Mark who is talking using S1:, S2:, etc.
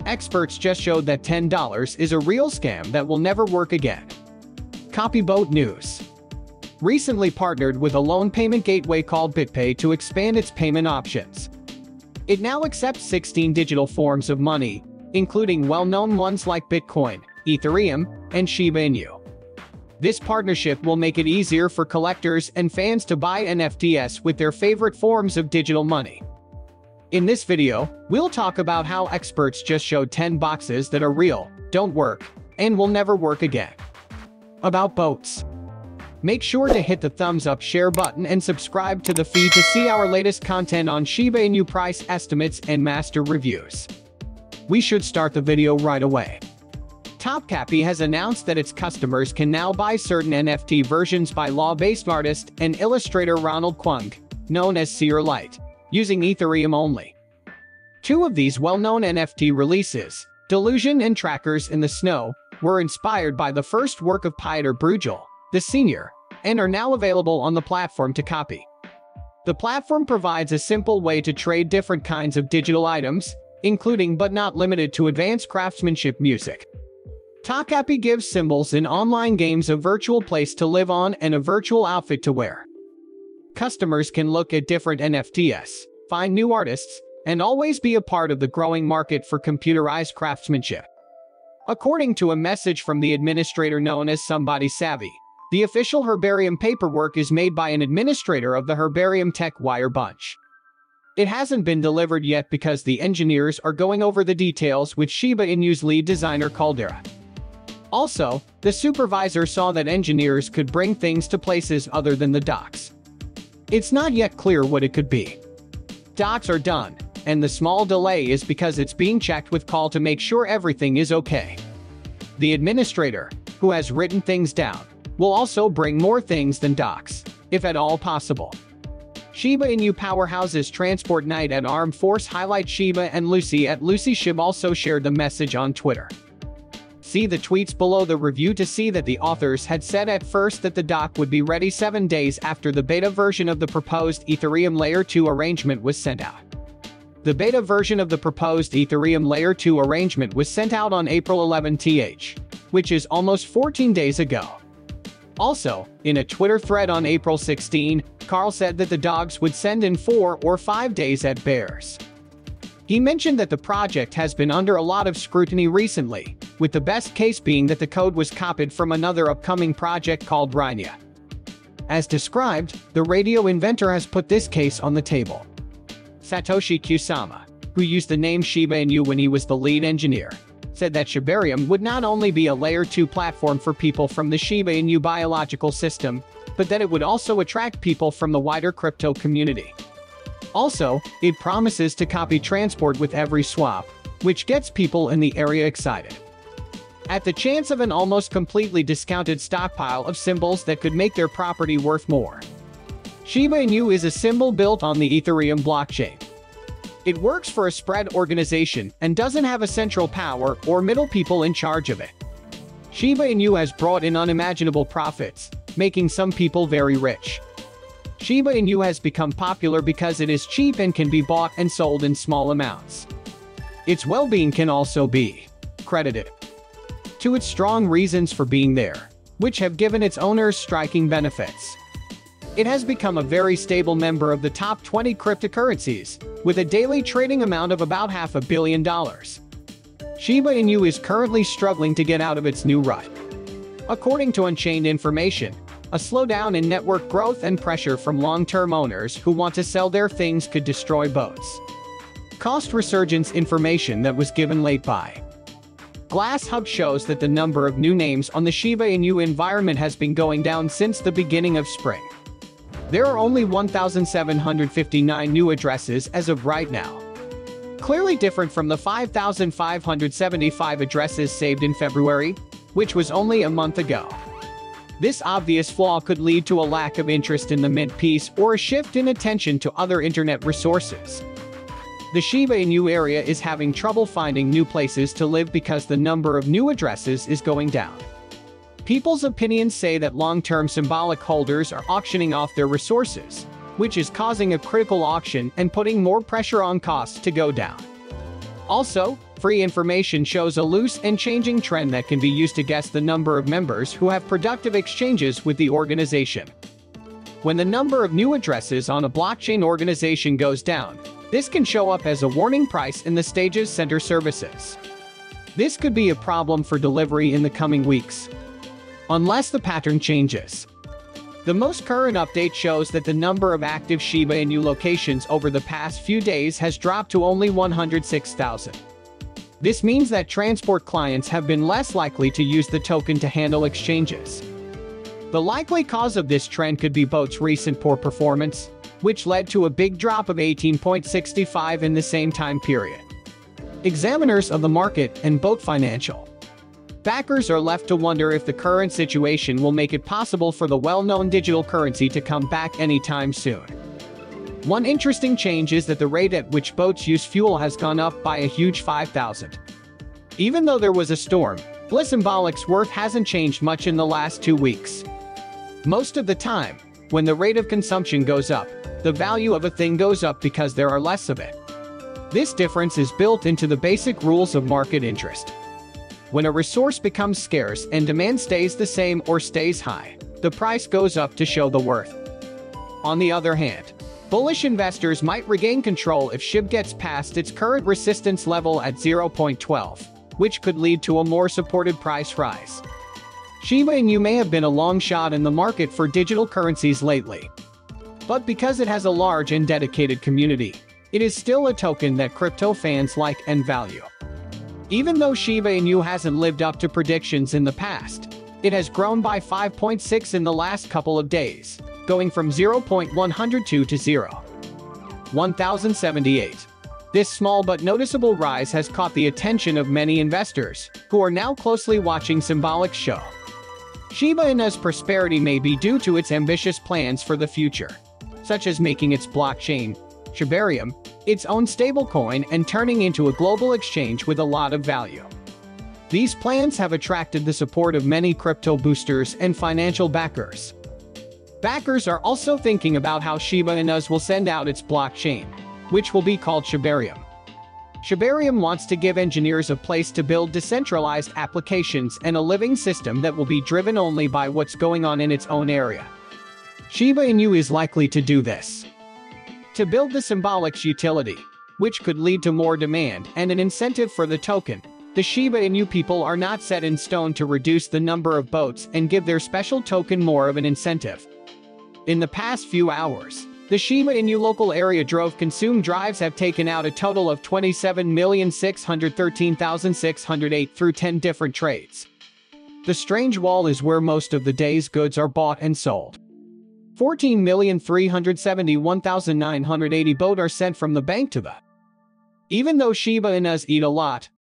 S1: Experts just showed that $10 is a real scam that will never work again. Copyboat News recently partnered with a loan payment gateway called BitPay to expand its payment options. It now accepts 16 digital forms of money, including well-known ones like Bitcoin, Ethereum, and Shiba Inu. This partnership will make it easier for collectors and fans to buy NFTs with their favorite forms of digital money. In this video, we'll talk about how experts just showed 10 boxes that are real, don't work, and will never work again. About boats. Make sure to hit the thumbs up share button and subscribe to the feed to see our latest content on Shiba Inu price estimates and master reviews. We should start the video right away. Topkapi has announced that its customers can now buy certain NFT versions by law-based artist and illustrator Ronald Kwong, known as Seer Light, using Ethereum only. Two of these well-known NFT releases, Delusion and Trackers in the Snow, were inspired by the first work of Pieter Bruegel, the senior, and are now available on the platform to copy. The platform provides a simple way to trade different kinds of digital items, including but not limited to advanced craftsmanship music. Topkapi gives symbols in online games a virtual place to live on and a virtual outfit to wear. Customers can look at different NFTs, find new artists, and always be a part of the growing market for computerized craftsmanship. According to a message from the administrator known as Somebody Savvy, the official herbarium paperwork is made by an administrator of the Herbarium Tech Wire Bunch. It hasn't been delivered yet because the engineers are going over the details with Shiba Inu's lead designer Caldera. Also, the supervisor saw that engineers could bring things to places other than the docks. It's not yet clear what it could be. Docks are done, and the small delay is because it's being checked with Call to make sure everything is okay. The administrator, who has written things down, will also bring more things than docks, if at all possible. Shiba Inu powerhouses Transport Night at Armed Force highlight Shiba and Lucy at Lucy. Shib also shared the message on Twitter. See the tweets below the review to see that the authors had said at first that the dock would be ready 7 days after the beta version of the proposed Ethereum Layer 2 arrangement was sent out. The beta version of the proposed Ethereum Layer 2 arrangement was sent out on April 11th, which is almost 14 days ago. Also, in a Twitter thread on April 16, Carl said that the dogs would send in 4 or 5 days at Bears. He mentioned that the project has been under a lot of scrutiny recently, with the best case being that the code was copied from another upcoming project called Rhinia. As described, the radio inventor has put this case on the table. Satoshi Kusama, who used the name Shiba Inu when he was the lead engineer, said that Shibarium would not only be a Layer 2 platform for people from the Shiba Inu biological system, but that it would also attract people from the wider crypto community. Also, it promises to copy transport with every swap, which gets people in the area excited. At the chance of an almost completely discounted stockpile of symbols that could make their property worth more. Shiba Inu is a symbol built on the Ethereum blockchain. It works for a spread organization and doesn't have a central power or middle people in charge of it. Shiba Inu has brought in unimaginable profits, making some people very rich. Shiba Inu has become popular because it is cheap and can be bought and sold in small amounts. Its well-being can also be credited to its strong reasons for being there, which have given its owners striking benefits. It has become a very stable member of the top 20 cryptocurrencies, with a daily trading amount of about $500 million. Shiba Inu is currently struggling to get out of its new rut. According to Unchained information, a slowdown in network growth and pressure from long-term owners who want to sell their things could destroy boats. Cost resurgence information that was given late by Glass Hub shows that the number of new names on the Shiba Inu environment has been going down since the beginning of spring. There are only 1,759 new addresses as of right now. Clearly different from the 5,575 addresses saved in February, which was only a month ago. This obvious flaw could lead to a lack of interest in the mint piece or a shift in attention to other internet resources. The Shiba Inu area is having trouble finding new places to live because the number of new addresses is going down. People's opinions say that long-term symbolic holders are auctioning off their resources, which is causing a critical auction and putting more pressure on costs to go down. Also, Free information shows a loose and changing trend that can be used to guess the number of members who have productive exchanges with the organization. When the number of new addresses on a blockchain organization goes down, this can show up as a warning price in the stages center services. This could be a problem for delivery in the coming weeks, unless the pattern changes. The most current update shows that the number of active Shiba Inu locations over the past few days has dropped to only 106,000. This means that transport clients have been less likely to use the token to handle exchanges. The likely cause of this trend could be BOT's recent poor performance, which led to a big drop of 18.65 in the same time period. Examiners of the market and BOT financial backers are left to wonder if the current situation will make it possible for the well-known digital currency to come back anytime soon. One interesting change is that the rate at which boats use fuel has gone up by a huge 5,000. Even though there was a storm, Blissimbolic's worth hasn't changed much in the last 2 weeks. Most of the time, when the rate of consumption goes up, the value of a thing goes up because there are less of it. This difference is built into the basic rules of market interest. When a resource becomes scarce and demand stays the same or stays high, the price goes up to show the worth. On the other hand, bullish investors might regain control if Shib gets past its current resistance level at 0.12, which could lead to a more supported price rise. Shiba Inu may have been a long shot in the market for digital currencies lately, but because it has a large and dedicated community, it is still a token that crypto fans like and value. Even though Shiba Inu hasn't lived up to predictions in the past, it has grown by 5.6 in the last couple of days, going from 0.102 to 0.1078. This small but noticeable rise has caught the attention of many investors, who are now closely watching Symbolic's show. Shiba Inu's prosperity may be due to its ambitious plans for the future, such as making its blockchain, Shibarium, its own stablecoin and turning into a global exchange with a lot of value. These plans have attracted the support of many crypto boosters and financial backers. Backers are also thinking about how Shiba Inu will send out its blockchain, which will be called Shibarium. Shibarium wants to give engineers a place to build decentralized applications and a living system that will be driven only by what's going on in its own area. Shiba Inu is likely to do this. To build the Symbolic's utility, which could lead to more demand and an incentive for the token, the Shiba Inu people are not set in stone to reduce the number of boats and give their special token more of an incentive. In the past few hours, the Shiba Inu local area drove consume drives have taken out a total of 27,613,608 through 10 different trades. The strange wall is where most of the day's goods are bought and sold. 14,371,980 boat are sent from the bank to the. Even though Shiba Inus eat a lot,